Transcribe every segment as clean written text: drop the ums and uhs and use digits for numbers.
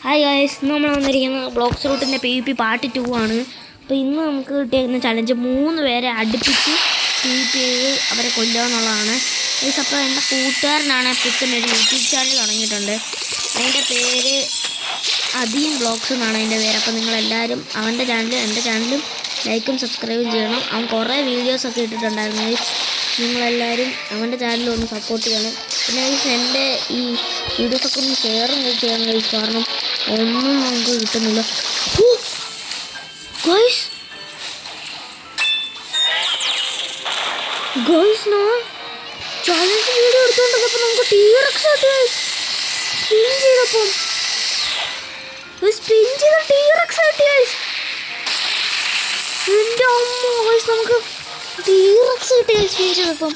Hi guys, ഇന്ന് നമ്മൾ വന്നിരിക്കുന്നത് ബ്ലോക്സ് റൂട്ടിൻ്റെ PvP പാർട്ട് 2 ആണ്. അപ്പോൾ ഇന്ന് നമുക്ക് കിട്ടിയിരിക്കുന്ന ചലഞ്ച് 3 പേരെ അടുപ്പിച്ച് PvP ചെയ്ത് അവരെ കൊല്ലുക എന്നുള്ളതാണ്. ഗൈസ്, അപ്പോൾ എൻ്റെ കൂട്ടുകാരനാണ് പുത്തനൊരു യൂട്യൂബ് ചാനൽ തുടങ്ങിയിട്ടുണ്ട്. അതിൻ്റെ പേര് അദീം ബ്ലോഗ്സ് എന്നാണ് അതിൻ്റെ പേര്. അപ്പോൾ നിങ്ങളെല്ലാവരും അവൻ്റെ ചാനലും എൻ്റെ ചാനലും ലൈക്കും സബ്സ്ക്രൈബും ചെയ്യണം. അവൻ കുറേ വീഡിയോസൊക്കെ ഇട്ടിട്ടുണ്ടായിരുന്നു. നിങ്ങളെല്ലാവരും അവൻ്റെ ചാനലും ഒന്ന് സപ്പോർട്ട് ചെയ്യണം. പിന്നെ എൻ്റെ ഈ വീഡിയോസൊക്കെ ഒന്ന് ഷെയറും ചെയ്യണം ഗൈസ്, കാരണം ഒന്നും നമുക്ക് കിട്ടുന്നില്ല. ചാലഞ്ച് വീഡിയോ എടുത്തോണ്ടപ്പോൾ നമുക്ക് ടീറക്സ് സ്പിൻ ചെയ്തപ്പം ടീറക്സ് എൻ്റെ അമ്മ ഗൈസ്, നമുക്ക് ടീറക്സ് കിട്ടി സ്പിൻ ചെയ്തപ്പം.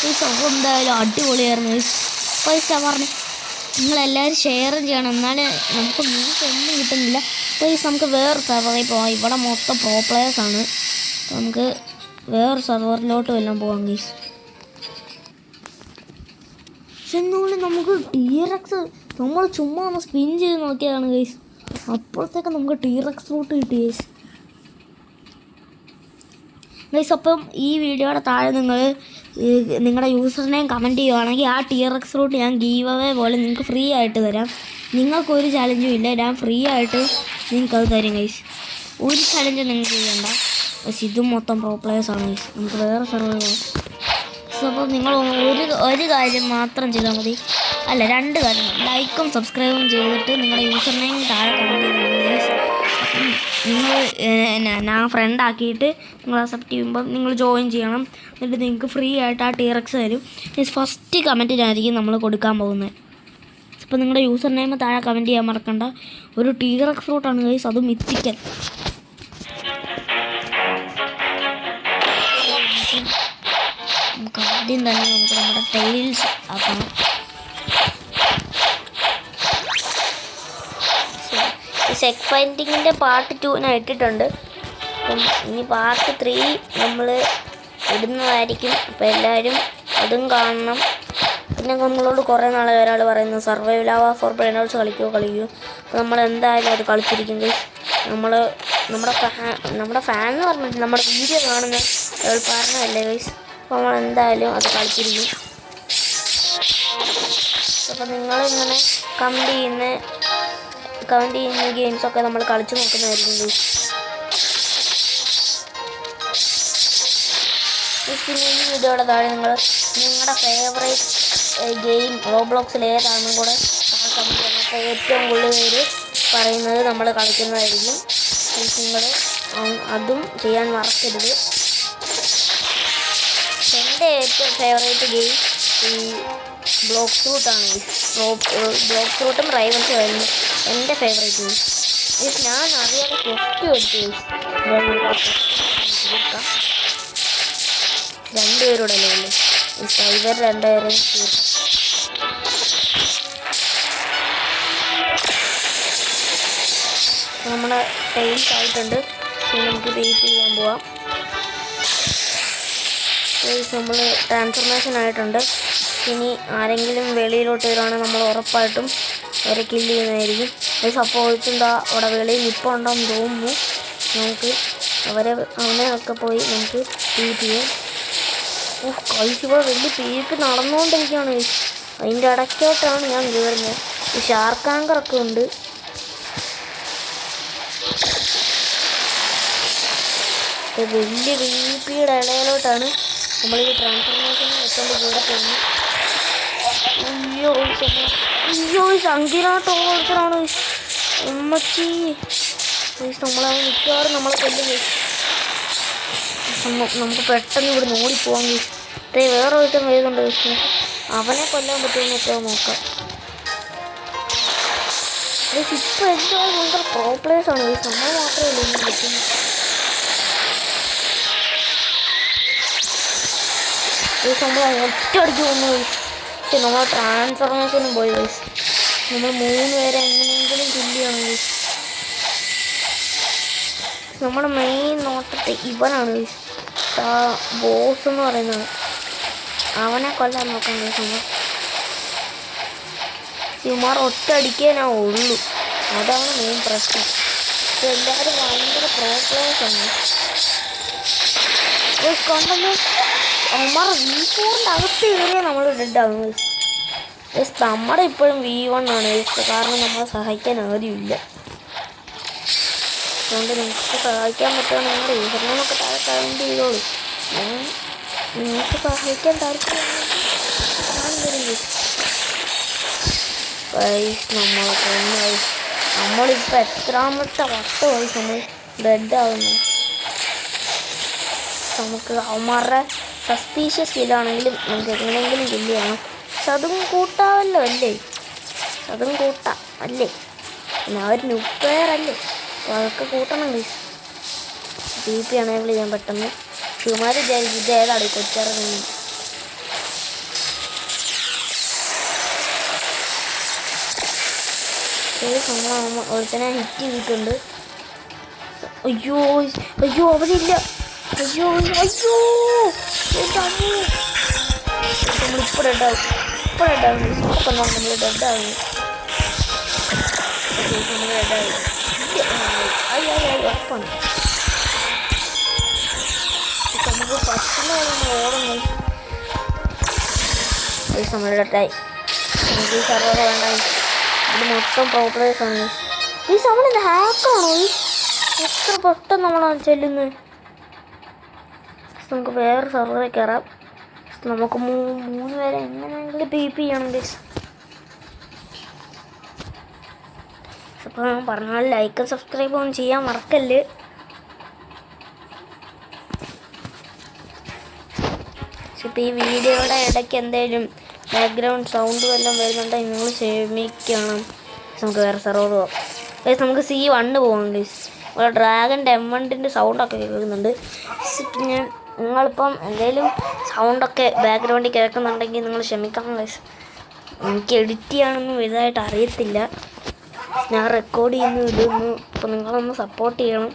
ഈ സംഭവം എന്തായാലും അടിപൊളിയായിരുന്നു പൈസ പറഞ്ഞു. നിങ്ങളെല്ലാവരും ഷെയറും ചെയ്യണം, എന്നാലേ നമുക്ക് ന്യൂസ് ഒന്നും കിട്ടുന്നില്ല. പ്ലീസ് നമുക്ക് വേറെ സെർവറിൽ പോകാം. ഇവിടെ മൊത്തം പ്രോ പ്ലേയേഴ്സാണ്. നമുക്ക് വേറെ സെർവറിലോട്ട് വല്ലതും പോകാം ഗൈസ്. പക്ഷെ എന്തുകൊണ്ട് നമുക്ക് ടീറക്സ് നമ്മൾ ചുമ്മാ ഒന്ന് സ്പിൻ ചെയ്ത് നോക്കിയതാണ് ഗൈസ്. അപ്പോഴത്തേക്ക് നമുക്ക് ടീറക്സ് റൂട്ട് കിട്ടി ഗൈസ്. അപ്പം ഈ വീഡിയോയുടെ താഴെ നിങ്ങൾ നിങ്ങളുടെ യൂസർ നെയിം കമൻറ്റ് ചെയ്യുകയാണെങ്കിൽ ആ ടീറക്സ് റൂട്ട് ഞാൻ ഗീവ് അവേ പോലെ നിങ്ങൾക്ക് ഫ്രീ ആയിട്ട് തരാം. നിങ്ങൾക്കൊരു ചലഞ്ചും ഇല്ല, ഞാൻ ഫ്രീ ആയിട്ട് നിങ്ങൾക്കത് തരും ഗൈസ്. ഒരു ചലഞ്ച് നിങ്ങൾക്ക് ചെയ്യണ്ട. പക്ഷെ ഇതും മൊത്തം പ്രോ പ്ലേയേഴ്സാണ് ഗൈസ്. നമുക്ക് വേറെ സെർവർ പോകാം. അപ്പോൾ നിങ്ങൾ ഒരു കാര്യം മാത്രം ചെയ്താൽ മതി, അല്ല 2 കാര്യങ്ങൾ. ലൈക്കും സബ്സ്ക്രൈബും ചെയ്തിട്ട് നിങ്ങളുടെ യൂസർ നെയിം താഴെ കമൻറ്റ് ചെയ്താൽ മതി ഗൈസ്. നിങ്ങൾ ഞാൻ ഫ്രണ്ടാക്കിയിട്ട് നിങ്ങൾ അക്സെപ്റ്റ് ചെയ്യുമ്പം നിങ്ങൾ ജോയിൻ ചെയ്യണം. എന്നിട്ട് നിങ്ങൾക്ക് ഫ്രീ ആയിട്ട് ആ ടീറക്സ് തരും. ഫസ്റ്റ് കമൻറ്റിനായിരിക്കും നമ്മൾ കൊടുക്കാൻ പോകുന്നത്. അപ്പോൾ നിങ്ങളുടെ യൂസർ നെയിം താഴെ കമൻറ്റ് ചെയ്യാൻ മറക്കണ്ട. ഒരു ടീറക്സ് ഫ്രൂട്ടാണ് ഗൈസ്, അത് മിത്തിക്കൽ. നമുക്ക് ആദ്യം തന്നെ നമുക്ക് നമ്മുടെ ടൈൽസ് ആക്കണം. സെക് ഫൈൻഡിങ്ങിൻ്റെ പാർട്ട് 2 ഇട്ടിട്ടുണ്ട്. അപ്പം ഇനി പാർട്ട് 3 നമ്മൾ ഇടുന്നതായിരിക്കും. അപ്പോൾ എല്ലാവരും അതും കാണണം. പിന്നെ നമ്മളോട് കുറേ നാളെ ഒരാൾ പറയുന്നത് സർവൈവൽ ലാവ ഫോർ ബ്രെയിനേഴ്സ് കളിക്കുമോ. അപ്പോൾ നമ്മൾ എന്തായാലും അത് കളിച്ചിരിക്കും ഗൈസ്. നമ്മുടെ ഫാൻ എന്ന് പറഞ്ഞിട്ട് നമ്മുടെ വീഡിയോ കാണുന്ന പറഞ്ഞതല്ലേ ഗൈസ്. അപ്പോൾ നമ്മൾ എന്തായാലും അത് കളിച്ചിരിക്കും. അപ്പോൾ നിങ്ങളിങ്ങനെ കമൻറ്റ് ചെയ്യുന്ന ഗെയിംസൊക്കെ നമ്മൾ കളിച്ച് നോക്കുന്നതായിരിക്കും ഗൈസ്. പിന്നെ ഈ വീഡിയോയുടെ താഴെ നിങ്ങളുടെ ഫേവറേറ്റ് ഗെയിം റോബ്ലോക്സിൽ ഏതാണെന്നും കൂടെ കമൻറ്റ് ചെയ്യണം. അപ്പോൾ ഏറ്റവും കൂടുതൽ പേര് പറയുന്നത് നമ്മൾ കളിക്കുന്നതായിരിക്കും. നിങ്ങൾ അതും ചെയ്യാൻ മറക്കരുത്. എൻ്റെ ഏറ്റവും ഫേവറേറ്റ് ഗെയിം ഈ ബ്ലോക്സ് റൂട്ടാണ്. ബ്ലോക്സ് റൂട്ടും റൈവൽസും ആയിരുന്നു എൻ്റെ ഫേവറേറ്റ് ഗെയിം. ഞാൻ അറിയാതെ ഫസ്റ്റ് എടുത്ത് തീർക്കാം. 2 പേരോടല്ലേ ഉള്ളൂ. ഇവർ 2 പേരെ തീർക്കാം. നമ്മുടെ ടൈൽസ് ആയിട്ടുണ്ട്. നമുക്ക് വെയിറ്റ് ചെയ്യാൻ പോവാം. നമ്മൾ ട്രാൻസ്ഫർമേഷൻ ആയിട്ടുണ്ട്. ഇനി ആരെങ്കിലും വെളിയിലോട്ട് വരുവാണെങ്കിൽ നമ്മൾ ഉറപ്പായിട്ടും അവരെ കില്ല് ചെയ്യുന്നതായിരിക്കും. അപ്പോൾ എന്താ അവിടെ വെളിയിൽ ഇപ്പോൾ ഉണ്ടോയെന്ന് തോന്നുന്നു. നമുക്ക് അവനെയൊക്കെ പോയി നമുക്ക് ബീറ്റ് ചെയ്യാം. കൈസ് ഇവിടെ വലിയ PvP നടന്നുകൊണ്ടിരിക്കുകയാണ്. അതിൻ്റെ ഇടയ്ക്കോട്ടാണ് ഞാൻ കയറുന്നത്. ഈ ഷാർക്ക് ആങ്കറൊക്കെ ഉണ്ട്. വലിയ PvPയുടെ ഇടയിലോട്ടാണ് നമ്മളീ ട്രാൻസ്ഫർമേഷൻ എത്തോണ്ട് കൂടെ പോകുന്നത്. അയ്യോ സംഗീനാട്ടോളാണ് ഉമ്മച്ചി. നമ്മളത് മിക്കവാറും നമ്മളെ കൊല്ലും. നമുക്ക് പെട്ടെന്ന് ഇവിടെ ഓടിപ്പോവാൻ ഗൈസ്. വേറെ ഒരുത്തം വരുന്നുണ്ട് ഗൈസ്. അവനെ കൊല്ലാൻ പറ്റുമെന്ന് ഏറ്റവും നോക്കാം. ഗൈസ് ഇപ്പോൾ എന്തായാലും ഭയങ്കര പ്രോ പ്ലേയേഴ്സാണ് ഗൈസ്. നമ്മൾ മാത്രമേ ഉള്ളൂ ഇങ്ങനെ പറ്റുന്നത്. ഗൈസ് നമ്മൾ ഒറ്റയടിക്ക് വന്നു ഗൈസ്. പക്ഷെ നമ്മൾ ട്രാൻസ്ഫർമേഷനും പോയി ഗൈസ്. നമ്മൾ 3 പേരെ എങ്ങനെയെങ്കിലും കില്ല് ചെയ്യണം ഗൈസ്. നമ്മുടെ മെയിൻ നോട്ടത്തെ ഇവനാണ് ഗൈസ്, ബോസ് എന്ന് പറയുന്നത്. അവനെ കൊല്ലാൻ നോക്കാം ഗൈസ്. നമ്മൾ ഇവന്മാർ ഒറ്റ അടിക്കാനാ ഉള്ളൂ, അതാണ് മെയിൻ പ്രശ്നം. എല്ലാവരും ഭയങ്കര പ്രോബ്ലംസാണ് കൊണ്ടൊന്ന് അവന്മാർ V4-ൻ്റെ അകത്ത് കയറിയാൽ നമ്മൾ ഡെഡാകും. നമ്മുടെ ഇപ്പോഴും V1 ആണ്, കാരണം നമ്മളെ സഹായിക്കാൻ ആരുമില്ല. അതുകൊണ്ട് നിങ്ങൾക്ക് സഹായിക്കാൻ പറ്റുമോ നിങ്ങളുടെ യൂസറിനൊക്കെ താഴെ കമൻറ്റ് ചെയ്തോളൂ. നിങ്ങൾക്ക് സഹായിക്കാൻ താല്പര്യമുണ്ടെങ്കിൽ ഞാൻ വരും ഗൈസ്. നമ്മളിപ്പോൾ എത്രാമത്തെ വട്ടമായി നമ്മൾ ഡെഡാകുന്നു. നമുക്ക് അവന്മാരുടെ സസ്പീഷ്യസ് കില്ലാണെങ്കിലും നമുക്ക് എങ്ങനെയെങ്കിലും കില്ല് ചെയ്യണം. പക്ഷെ അതും കൂട്ടാമല്ലോ അല്ലേ, അതും കൂട്ടാം അല്ലേ, പിന്നെ അവർ ന്യൂക്ലിയറല്ലേ, അപ്പോൾ അതൊക്കെ കൂട്ടണം ഗൈസ്. TP എനേബിൾ ചെയ്യാൻ പെട്ടെന്ന്. ചുമാര് വിചാരിക്കും ഇത് ഏതാണ് കൊച്ചിറങ്ങി. ഒരുത്തനെ ഹിറ്റ് ചെയ്തിട്ടുണ്ട്. അയ്യോ അയ്യോ അവരില്ല, അയ്യോ അയ്യോ നമ്മളിപ്പോൾ ഡെഡാകും, ഇപ്പോൾ ഡെഡാകും, ഇപ്പം നമ്മൾ ഡെഡാകും, നമ്മൾ ഡെഡാകും. അയ്യോ ഉറപ്പാണ് നമുക്ക് ഫസ്റ്റിന് ഓടുന്നു. നമ്മൾ ഡെഡായി. നമുക്ക് ഈ സർവർ വേണ്ട, ഇത് മൊത്തം പ്രോപ്പറേഷനാണ്. ഈ നമ്മളിത് ഹാക്കാണോ? എത്ര പെട്ടെന്ന് നമ്മളാണ് ചെല്ലുന്നത്. നമുക്ക് വേറെ സർവറിൽ കയറാം. നമുക്ക് 3 പേരെ എങ്ങനെയെങ്കിലും PvP ചെയ്യണം ഗൈസ്. അപ്പോൾ ഞാൻ പറഞ്ഞാൽ ലൈക്കും സബ്സ്ക്രൈബും ഒന്നും ചെയ്യാൻ മറക്കല്ല്. ഇപ്പോൾ ഈ വീഡിയോയുടെ ഇടയ്ക്ക് എന്തെങ്കിലും ബാക്ക്ഗ്രൗണ്ട് സൗണ്ട് വല്ലതും വരുന്നുണ്ടെങ്കിൽ നിങ്ങൾ ക്ഷമിക്കണം. നമുക്ക് വേറെ സർവർ പോകാം ഗൈസ്. നമുക്ക് C1 പോകാം ഗൈസ്. ഇവിടെ ഡ്രാഗൻ്റെ M1-ൻ്റെ സൗണ്ടൊക്കെ കേൾക്കുന്നുണ്ട്. പിന്നെ നിങ്ങളിപ്പം എന്തെങ്കിലും സൗണ്ടൊക്കെ ബാക്ക്ഗ്രൗണ്ടിൽ കേൾക്കുന്നുണ്ടെങ്കിൽ നിങ്ങൾ ക്ഷമിക്കണം ഗൈസ്. എനിക്ക് എഡിറ്റ് ചെയ്യാനൊന്നും വലുതായിട്ട് അറിയത്തില്ല, ഞാൻ റെക്കോർഡ് ചെയ്യുന്നു ഇടുന്നു. അപ്പോൾ നിങ്ങളൊന്ന് സപ്പോർട്ട് ചെയ്യണം,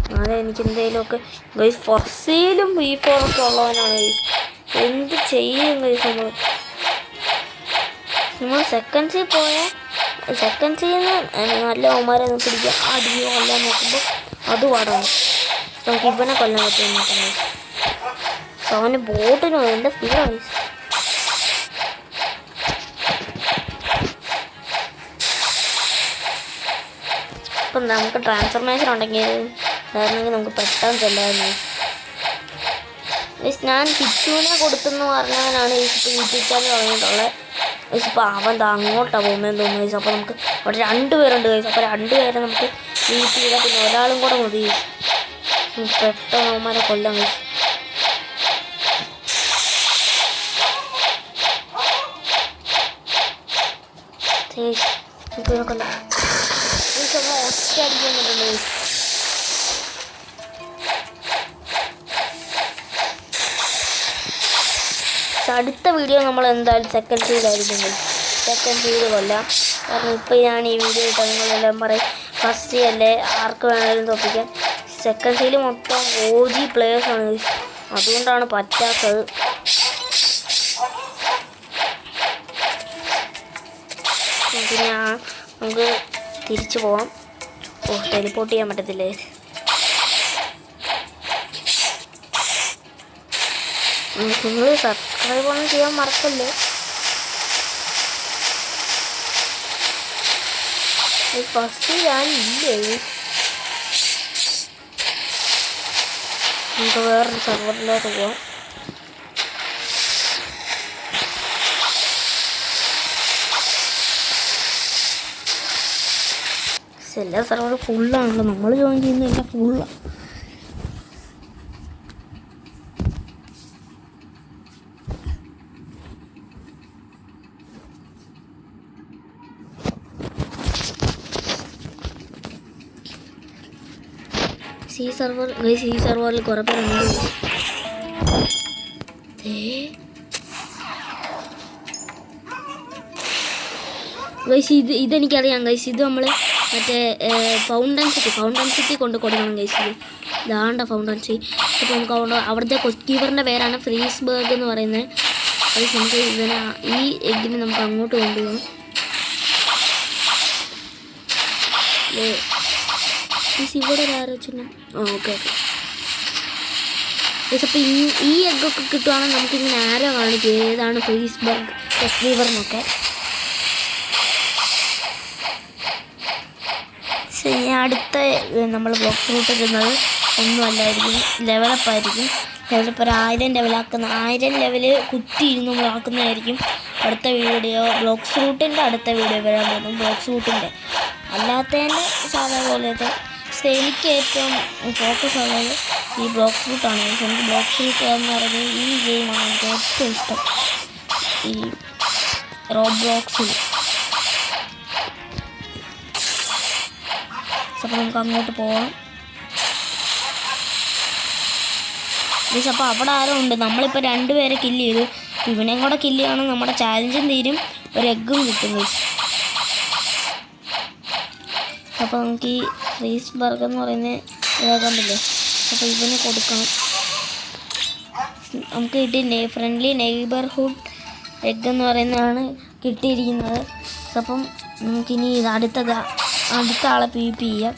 എന്നാലേ എനിക്ക് എന്തെങ്കിലുമൊക്കെ. ഗൈസ് ഫർസിയിലും V4 ഉള്ളവനാണ് ഗൈസ്. എന്ത് ചെയ്യും ഗൈസ്? നമ്മൾ സെക്കൻഡ്സിൽ പോയാൽ സെക്കൻഡ്സിൽ നിന്ന് നല്ല അവന്മാരെ ഒന്ന് പിടിക്കുക, അടിയോ കൊല്ലാൻ നോക്കുമ്പോൾ അത് പാടാണ്. നമുക്ക് ഇവനെ കൊല്ലാൻ പറ്റുമെന്ന് നോക്കാം. അവന് ബോട്ടിനോ എൻ്റെ സ്പീഡാണ്. ഇപ്പം നമുക്ക് ട്രാൻസ്ഫർമേഷൻ ഉണ്ടെങ്കിൽ നമുക്ക് പെട്ടെന്ന് ചെല്ലാമായിരുന്നു. ഞാൻ പിച്ചുവിനെ കൊടുത്തെന്ന് പറഞ്ഞവനാണ് ഇപ്പോൾ യൂട്യൂബ് ചാനൽ തുടങ്ങിയിട്ടുള്ളത്. ഇപ്പോൾ അവൻ അങ്ങോട്ടാണ് പോകുന്നതെന്ന് തോന്നുന്നു ഗൈസ്. അപ്പോൾ നമുക്ക് അവിടെ 2 പേരുണ്ട് ഗൈസ്. അപ്പോൾ 2 പേരെ നമുക്ക് വീട്ട് ചെയ്താൽ പിന്നെ ഒരാളും കൂടെ മതി. പെട്ടെന്ന് അവന്മാരെ കൊല്ലാം ഗൈസ്. കൊല്ലാം ഒറ്റ അടിക്കുന്നുണ്ട് ഗൈസ്. അടുത്ത വീഡിയോ നമ്മൾ എന്തായാലും സെക്കൻഡ് സീഡായിരിക്കും. സെക്കൻഡ് സീഡ് കൊല്ലാം. കാരണം ഇപ്പോൾ ഞാൻ ഈ വീഡിയോ ഇട്ടാൽ നിങ്ങളെല്ലാം പറയും ഫസ്റ്റ് അല്ലേ ആർക്ക് വേണമെങ്കിലും തോപ്പിക്കാൻ. സെക്കൻഡ് സീഡ് മൊത്തം OG പ്ലേയേഴ്സാണ്, അതുകൊണ്ടാണ് പറ്റാത്തത്. പിന്നെ നമുക്ക് തിരിച്ചു പോവാം. ടെലിപ്പോർട്ട് ചെയ്യാൻ പറ്റത്തില്ലേ? നിങ്ങൾ സബ്സ്ക്രൈബ് ഒന്നും ചെയ്യാൻ മറക്കല്ലേ. ഫസ്റ്റ് ഞാനില്ലേ, നമുക്ക് വേറൊരു സർവറിലോട്ട് പോവാം. എല്ലാ സർവർ ഫുള്ളാണല്ലോ, നമ്മൾ ജോയിൻ ചെയ്യുന്നതെല്ലാം ഫുള്ളാണ്. ഈ സർവറിൽ കുറേ പേരുണ്ട്. ഗൈസ് ഇതെനിക്കറിയാം ഗൈസ്. ഇത് നമ്മൾ മറ്റേ ഫൗണ്ടൻ സിറ്റി കൊണ്ട് കൊടുക്കണം ഗൈസ്. ഇതാണ്ട ഫൗണ്ടൻ സിറ്റി. ഇപ്പോൾ നമുക്ക് അവിടുത്തെ കൊസ്റ്റീവറിൻ്റെ പേരാണ് ഫ്രീസ്ബർഗ് എന്ന് പറയുന്നത്. അത് നമുക്ക് ഈ എഗ്ഗിന് നമുക്ക് അങ്ങോട്ട് കൊണ്ടുപോകാം. ഇവിടെ ഒരു ആരോ ചിഹ്നം. Okay okay. അപ്പോൾ ഈ എഗ്ഗൊക്കെ കിട്ടുവാണെങ്കിൽ നമുക്കിങ്ങനെ ആരോ കാണിക്കും ഏതാണ് ഫ്രീസ്ബർഗ് ഫെസ്റ്റിവർ എന്നൊക്കെ. അടുത്ത നമ്മൾ ബ്ലോക്ക് ഫ്രൂട്ട് ഇടുന്നത് ഒന്നുമല്ലായിരിക്കും, ലെവലപ്പായിരിക്കും. ലെവലപ്പ് ഒരു 1000 ലെവലാക്കുന്ന 1000 ലെവല് കുത്തിയിരുന്ന് നമ്മൾ ആക്കുന്നതായിരിക്കും അടുത്ത വീഡിയോ. ബ്ലോക്ക് ഫ്രൂട്ടിൻ്റെ അടുത്ത വീഡിയോ വരാൻ പോകുന്നു. ബ്ലോക്ക് ഫ്രൂട്ടിൻ്റെ അല്ലാത്തതിൻ്റെ സാധാ പോലത്തെ. എനിക്ക് ഏറ്റവും ഫോക്കസ് ഉള്ളത് ഈ ബ്ലോക്ക് ഫ്രൂട്ടാണ്. എനിക്ക് ബ്ലോക്ക് ഫ്രൂട്ട് എന്ന് പറയുന്നത് ഈ ഗെയിമാണ് എനിക്ക് ഏറ്റവും ഇഷ്ടം ഈ റോബ്ലോക്സിൽ. അപ്പോൾ നമുക്ക് അങ്ങോട്ട് പോകാം. അപ്പോൾ അവിടെ ആരോ ഉണ്ട്. നമ്മളിപ്പോൾ 2 പേരെ കില്ല് ചെയ്തു. ഇവനെയും കൂടെ കില്ല് ചെയ്യുകയാണെങ്കിൽ നമ്മുടെ ചാലഞ്ചും തീരും, ഒരു എഗ്ഗും കിട്ടും ഗൈസ്. അപ്പോൾ നമുക്ക് ഈ ഫ്രീസ്ബർഗ് എന്ന് പറയുന്നത് ഇതാക്കണ്ടല്ലേ. അപ്പോൾ ഇവന് കൊടുക്കണം. നമുക്ക് കിട്ടി ഫ്രണ്ട്ലി നെയ്ബർഹുഡ് എഗ് എന്ന് പറയുന്നതാണ് കിട്ടിയിരിക്കുന്നത്. അപ്പം നമുക്കിനി അടുത്ത ആളെ PvP ചെയ്യാം.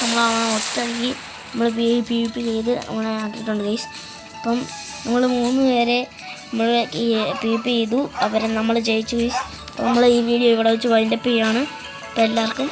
നമ്മളവനെ ഒറ്റയ്ക്ക് നമ്മൾ PvP ചെയ്ത് അവനെ ആക്കിയിട്ടുണ്ട് ഗൈസ്. അപ്പം നമ്മൾ 3 പേരെ നമ്മൾ PvP ചെയ്തു, അവരെ നമ്മൾ ജയിച്ചു ഗൈസ്. അപ്പോൾ നമ്മൾ ഈ വീഡിയോ ഇവിടെ വെച്ച് വൈൻഡപ്പ് ചെയ്യുകയാണ്. അപ്പോൾ എല്ലാവർക്കും